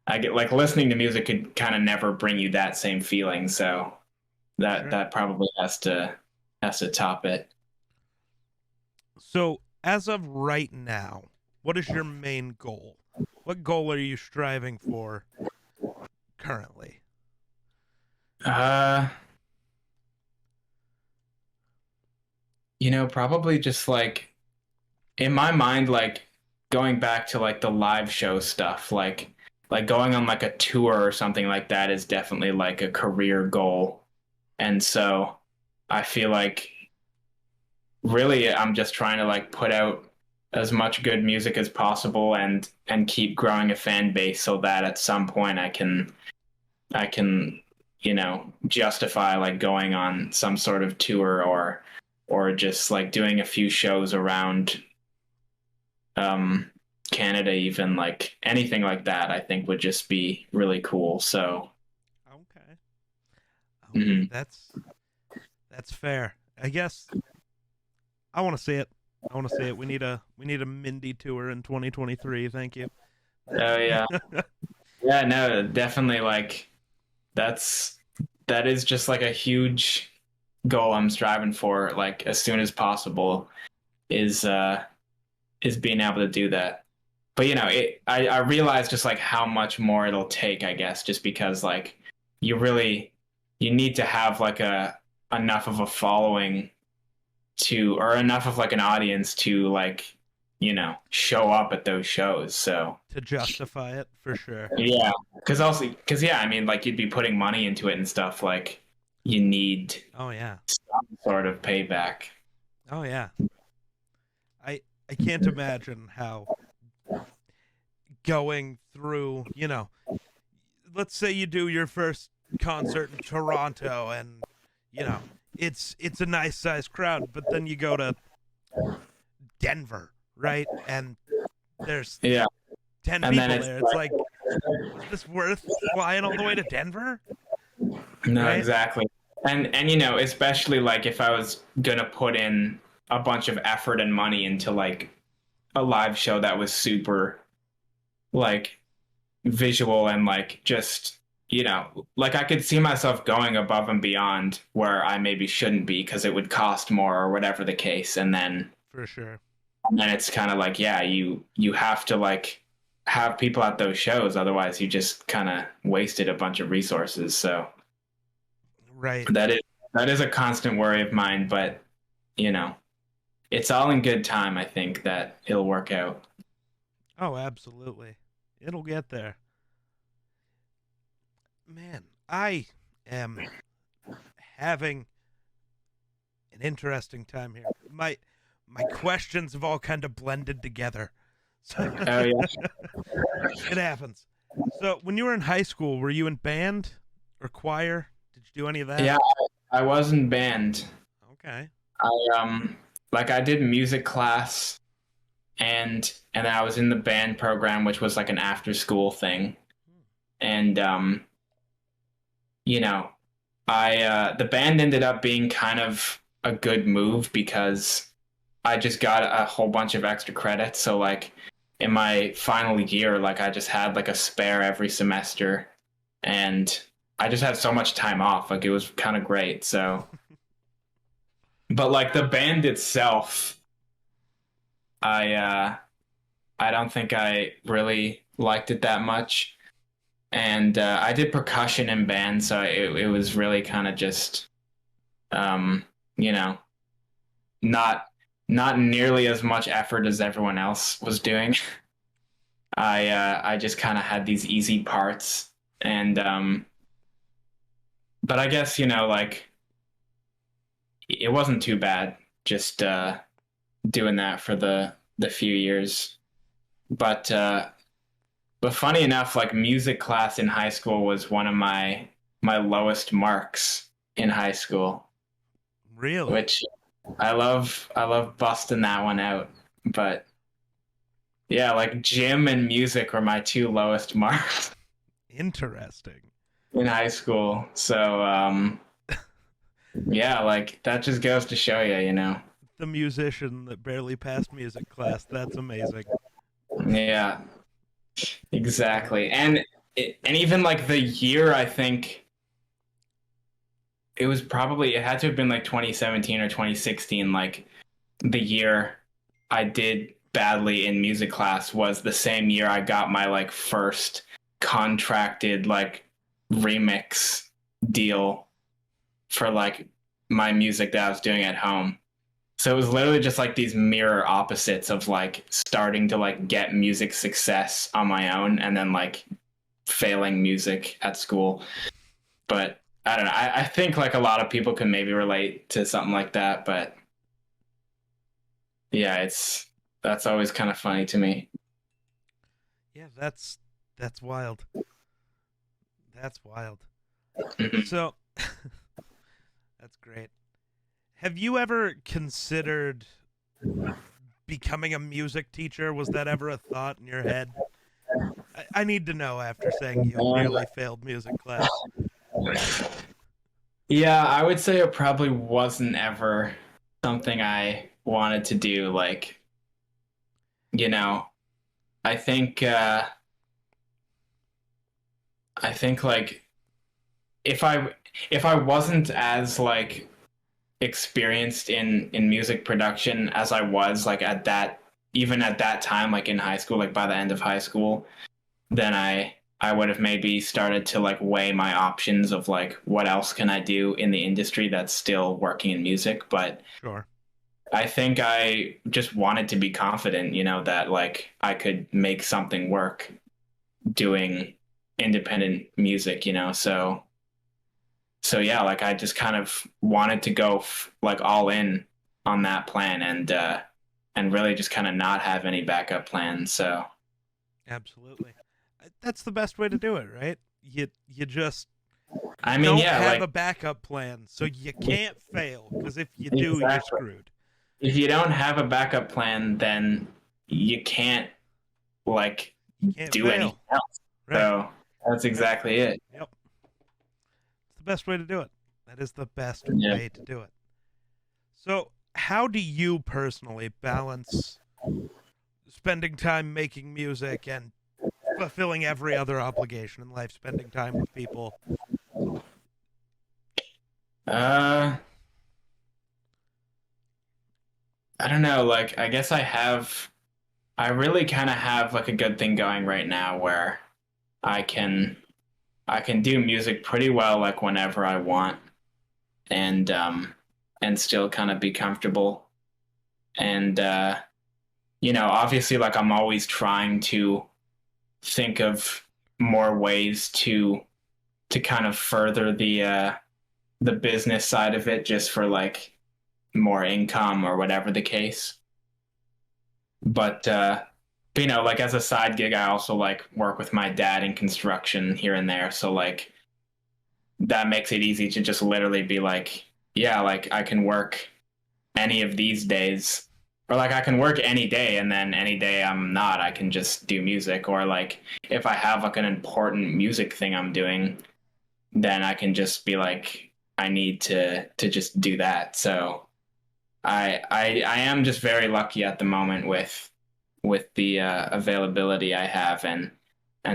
I get like listening to music could kind of never bring you that same feeling. So that Sure. that probably has to top it. So, as of right now, what is your main goal? What goal are you striving for currently? Uh, probably just like in my mind, like going back to like the live show stuff, like going on like a tour or something like that is definitely like a career goal. And so I feel like really I'm just trying to like put out as much good music as possible and keep growing a fan base so that at some point I can justify like going on some sort of tour or just like doing a few shows around um Canada, even like anything like that I think would just be really cool. So Okay. Okay, mhm. that's fair. I guess I want to see it. I want to see it. We need a Mindy tour in 2023. Thank you. Oh yeah. Yeah, no, definitely like that's that is just like a huge goal I'm striving for like as soon as possible is is being able to do that. But I realize just like how much more it'll take, I guess, just because like you really you need to have like a enough of a following to, or enough of like an audience to like, show up at those shows. So To justify it, for sure. yeah, because yeah, I mean, like you'd be putting money into it and stuff. Like you need Oh yeah. some sort of payback. Oh yeah. I can't imagine how going through, let's say you do your first concert in Toronto and, you know, it's a nice sized crowd, but then you go to Denver, right? And there's Yeah, 10 and then people it's there. It's like, is this worth flying all the way to Denver? no, Right? exactly. And especially like if I was gonna put in a bunch of effort and money into like a live show that was super like visual and like just like I could see myself going above and beyond where I maybe shouldn't be because it would cost more or whatever the case. For sure. And then it's kind of like, yeah, you have to like have people at those shows, otherwise you just kind of wasted a bunch of resources. So Right. that is a constant worry of mine, but you know, it's all in good time. I think that it'll work out. Oh, absolutely. It'll get there. Man, I am having an interesting time here. My questions have all kind of blended together. So Oh yeah, it happens. So when you were in high school, were you in band or choir? Did you do any of that? yeah. I was in band. Okay. Like I did music class, and I was in the band program, which was like an after school thing. And you know, I the band ended up being kind of a good move because I just got a whole bunch of extra credits. So like in my final year, like I just had like a spare every semester, and I just had so much time off. Like it was kind of great. So, but like the band itself, I don't think I really liked it that much. And I did percussion in band, so it was really kind of just, um, you know, not not nearly as much effort as everyone else was doing. I just kind of had these easy parts, and but I guess like it wasn't too bad just doing that for the few years. But funny enough, like music class in high school was one of my lowest marks in high school, Really? which I love busting that one out. But yeah, like gym and music were my two lowest marks Interesting. in high school. So yeah, like that just goes to show you. The musician that barely passed music class. That's amazing. Yeah, exactly. And even like the year, I think it had to have been like 2017 or 2016, like the year I did badly in music class was the same year I got my like first contracted like remix deal for like my music that I was doing at home. So it was literally just like these mirror opposites of like starting to like get music success on my own and then like failing music at school. But I don't know. I think like a lot of people can maybe relate to something like that, but yeah, that's always kind of funny to me. Yeah, that's wild. That's wild. Mhm. So that's great. Have you ever considered becoming a music teacher? Was that ever a thought in your head? I need to know after saying you nearly failed music class. Yeah, I would say it probably wasn't ever something I wanted to do. Like, you know, I think I think like if I wasn't as like experienced in music production as I was like at that time like in high school, like by the end of high school, then I would have maybe started to like weigh my options of like what else can I do in the industry that's still working in music. But Sure. I think I just wanted to be confident, that like I could make something work doing independent music, so yeah, like I just kind of wanted to go like all in on that plan and really just kind of not have any backup plans. So Absolutely. That's the best way to do it, right? You just I mean, don't yeah, have like a backup plan, so you can't fail. Because if you do, you're exactly. screwed. If you don't have a backup plan, then you can't like You can't do anything fail. else. Right. So that's Right. exactly it. Yep. It's the best way to do it. That is the best Yeah. way to do it. So, how do you personally balance spending time making music and fulfilling every other obligation in life, spending time with people? Uh, I don't know. Like, I guess I really kind of have like a good thing going right now where I can, I can do music pretty well, like whenever I want, and and still kind of be comfortable. And obviously, like I'm always trying to think of more ways to kind of further the business side of it, just for like more income or whatever the case. But like as a side gig, I also like work with my dad in construction here and there. So like that makes it easy to just literally be like, yeah, like I can work any of these days, or like I can work any day, and then any day I'm not, I can just do music. Or like if I have like an important music thing I'm doing, then I can just be like, I need to just do that. So I am just very lucky at the moment with the availability I have and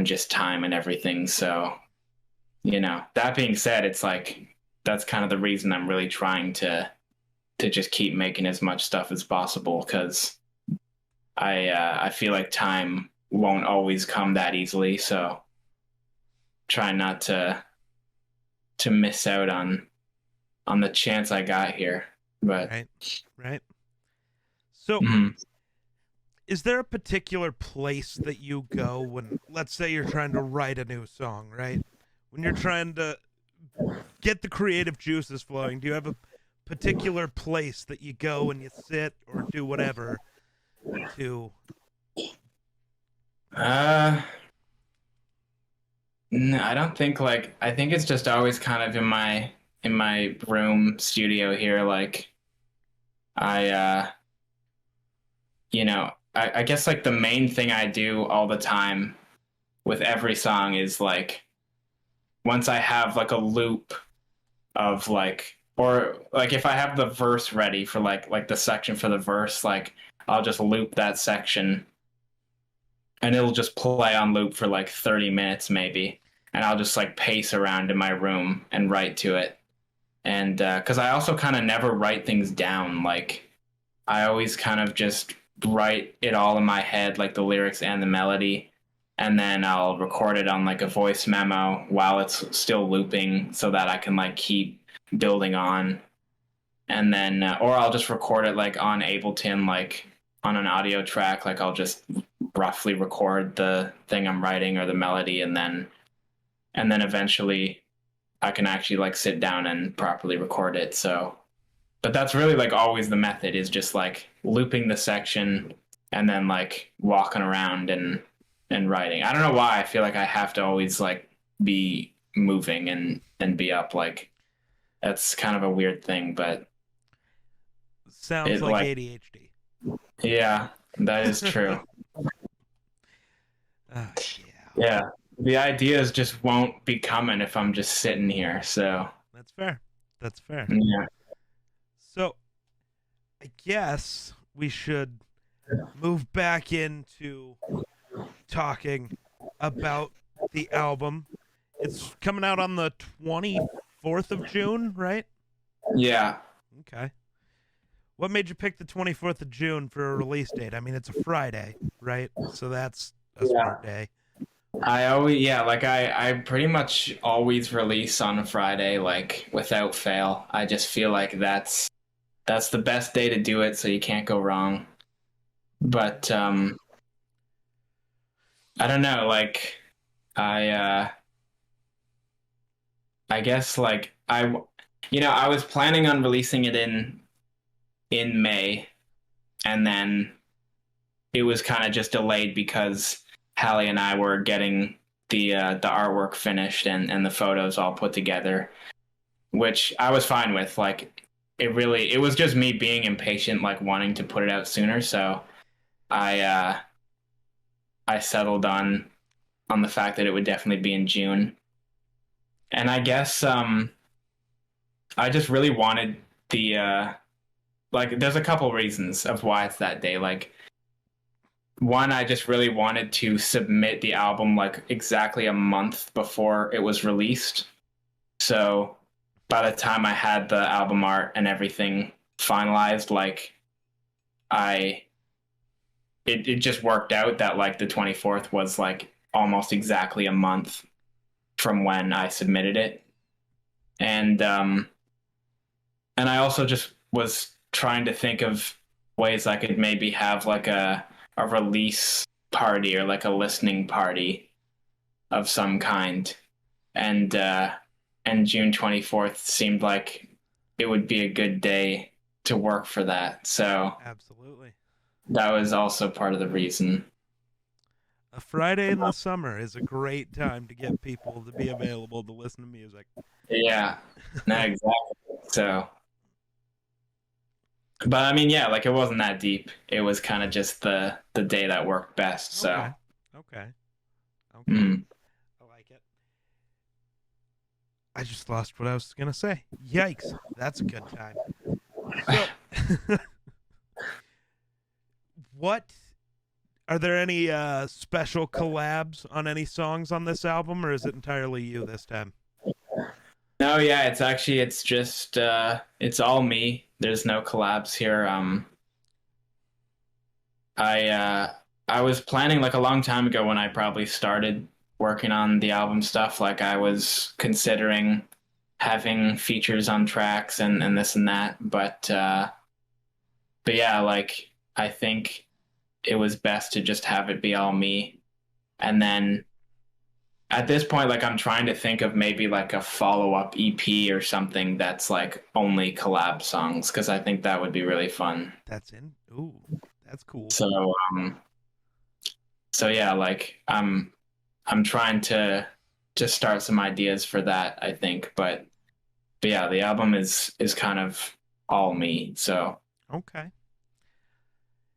just time and everything. So that being said, it's like that's kind of the reason I'm really trying to just keep making as much stuff as possible, because I feel like time won't always come that easily. So try not to miss out on the chance I got here. But Right. Right. So, mhm. is there a particular place that you go when, let's say, you're trying to write a new song, right? When you're trying to get the creative juices flowing, do you have a particular place that you go and you sit or do whatever to? uh No, I don't think like I think it's just always kind of in my room studio here. Like I I guess like the main thing I do all the time with every song is like once I have like a loop of like, or like if I have the verse ready for like the section for the verse, like I'll just loop that section and it'll just play on loop for like 30 minutes maybe, and I'll just like pace around in my room and write to it. And because I also kind of never write things down, like I always kind of just write it all in my head, like the lyrics and the melody, and then I'll record it on like a voice memo while it's still looping so that I can like keep building on. And then or I'll just record it like on Ableton, like on an audio track. Like I'll just roughly record the thing I'm writing or the melody, and then eventually I can actually like sit down and properly record it. So but that's really like always the method, is just like looping the section and then like walking around and writing. I don't know why I feel like I have to always like be moving and be up. Like that's kind of a weird thing, but Sounds it like like ADHD. yeah, that is true. Yeah, Yeah. The ideas just won't be coming if I'm just sitting here. So that's fair. That's fair. yeah. So, I guess we should move back into talking about the album. It's coming out on the 24th of June, right? Yeah. Okay. What made you pick the 24th of June for a release date? I mean, it's a Friday, right? So that's a Yeah. smart day. I always, yeah, like I pretty much always release on a Friday, like without fail. I just feel like that's the best day to do it, so you can't go wrong. But I don't know, like I I guess like I was planning on releasing it in May, and then it was kind of just delayed because Hallie and I were getting the artwork finished and the photos all put together, which I was fine with. Like it was just me being impatient, like wanting to put it out sooner. So I I settled on the fact that it would definitely be in June. And I guess I just really wanted the like there's a couple reasons of why it's that day. Like one, I just really wanted to submit the album like exactly a month before it was released. So by the time I had the album art and everything finalized, like I it just worked out that like the 24th was like almost exactly a month from when I submitted it. And and I also just was trying to think of ways I could maybe have like a release party or like a listening party of some kind. And and June 24th seemed like it would be a good day to work for that. So Absolutely. that was also part of the reason. A Friday in the summer is a great time to get people to be available to listen to music. Yeah, no, exactly. So, but I mean, yeah, like it wasn't that deep. It was kind of just the day that worked best. So, Okay. Okay. Okay. mm. I like it. I just lost what I was going to say. Yikes. That's a good time. So, what are there any special collabs on any songs on this album, or is it entirely you this time? No, yeah, it's just it's all me. There's no collabs here. I uh I was planning like a long time ago when I probably started working on the album stuff, like I was considering having features on tracks and this and that, but yeah, like I think it was best to just have it be all me. And then at this point, like I'm trying to think of maybe like a follow-up EP or something that's like only collab songs because I think that would be really fun. That's in. Ooh, that's cool. So so yeah, like I'm trying to start some ideas for that, I think. But yeah, the album is kind of all me. So Okay.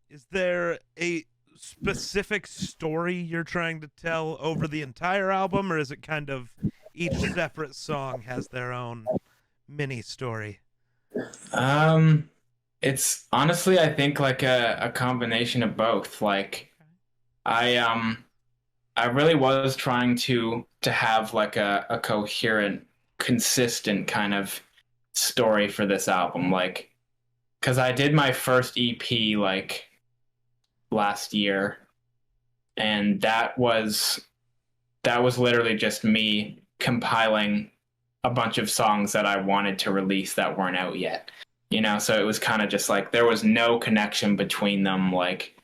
Is there a specific story you're trying to tell over the entire album, or is it kind of each separate song has their own mini story? um it's honestly I think like a combination of both. Like I I really was trying to have like a coherent, consistent kind of story for this album. Like because I did my first EP like last year, and that was literally just me compiling a bunch of songs that I wanted to release that weren't out yet. You know, so it was kind of just like there was no connection between them. Like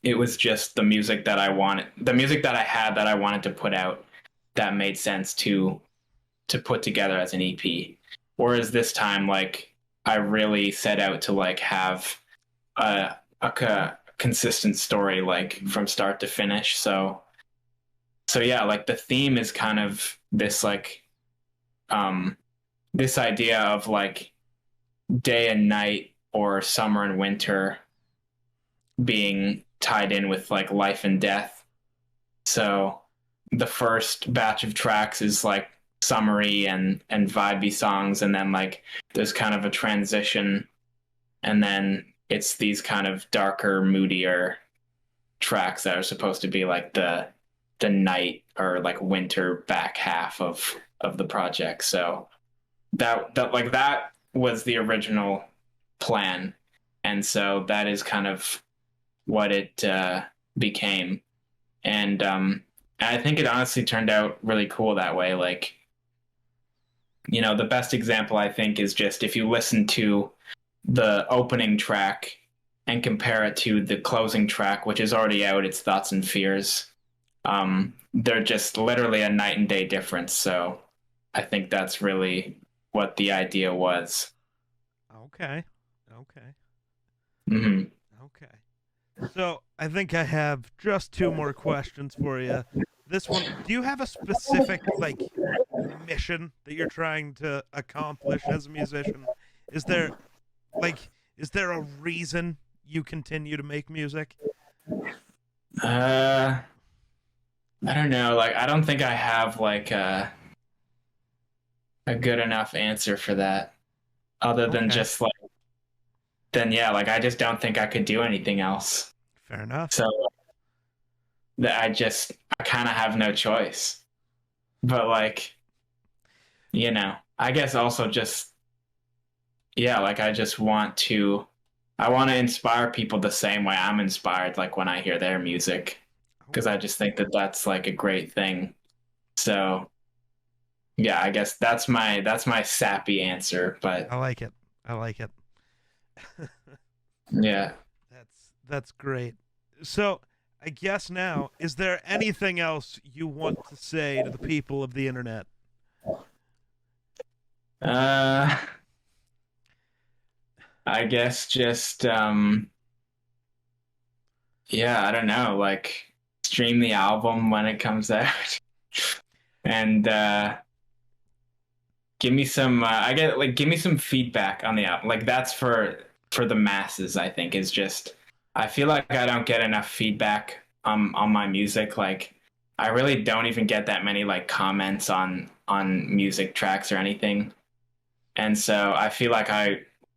it was just the music that I wanted, the music that I had that I wanted to put out that made sense to put together as an EP. Whereas this time, like I really set out to like have a consistent story like from start to finish. So yeah, like the theme is kind of this like um this idea of like day and night or summer and winter being tied in with like life and death. So the first batch of tracks is like summery and vibey songs, and then like there's kind of a transition, and then it's these kind of darker, moodier tracks that are supposed to be like the night or like winter back half of the project. So that was the original plan, and so that is kind of what it became. And And I think it honestly turned out really cool that way. Like, the best example I think is just if you listen to the opening track and compare it to the closing track, which is already out, it's Thoughts and Fears. They're just literally a night and day difference. So I think that's really what the idea was. Okay. Okay. Mm-hmm. Okay. So I think I have just two more questions for you. This one, do you have a specific like mission that you're trying to accomplish as a musician? Is there is there a reason you continue to make music? Uh, I don't know. Like, I don't think I have like a good enough answer for that, other than Okay. just like, then yeah, like I just don't think I could do anything else. Fair enough. So that I kind of have no choice. But like, I guess also just, yeah, like I want to inspire people the same way I'm inspired, like when I hear their music, because I Okay. just think that that's like a great thing. So yeah, I guess that's my sappy answer, but I like it. I like it. yeah. That's great. So, I guess now, is there anything else you want to say to the people of the internet? Uh, I guess just yeah, I don't know, like stream the album when it comes out and give me some give me some feedback on the album. Like that's for the masses, I think is just I feel like I don't get enough feedback on my music. Like I really don't even get that many like comments on music tracks or anything. And so I feel like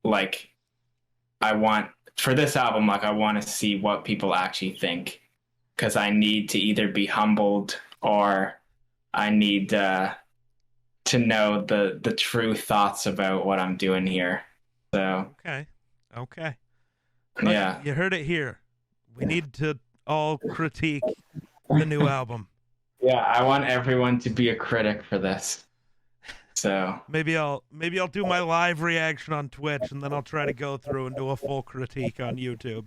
like I want for this album, like I want to see what people actually think because I need to either be humbled or I need to know the true thoughts about what I'm doing here. So Okay. Okay. Well, yeah, you heard it here. We need to all critique the new album. yeah, I want everyone to be a critic for this. So Maybe I'll do my live reaction on Twitch and then I'll try to go through and do a full critique on YouTube,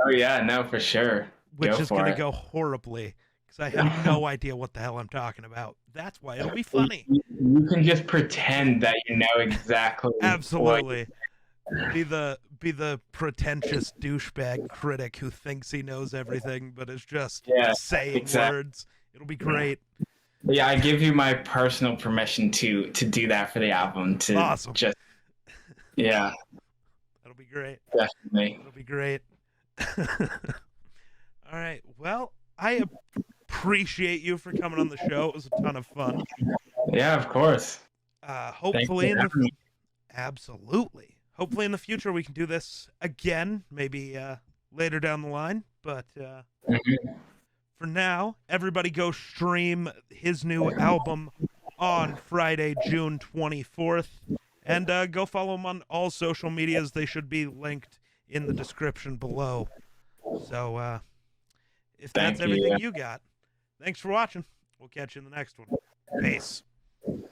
oh yeah, no, for sure, which go is going for to it. go horribly because I have no idea what the hell I'm talking about. That's why it'll be funny. You can just pretend that you know exactly what. Absolutely. Be the pretentious douchebag critic who thinks he knows everything but is just Yeah, saying exactly. words. It'll be great. Yeah, I give you my personal permission to do that for the album. To Awesome. just yeah, That'll be great. definitely. That'll be great. All right. Well, I appreciate you for coming on the show. It was a ton of fun. Yeah, of course. Thanks for Hopefully in the having me. absolutely. Hopefully in the future we can do this again, maybe later down the line. But Mhm. for now, everybody go stream his new album on Friday, June 24th. And go follow him on all social medias. They should be linked in the description below. So if that's Thank everything you. you got, thanks for watching. We'll catch you in the next one. Peace.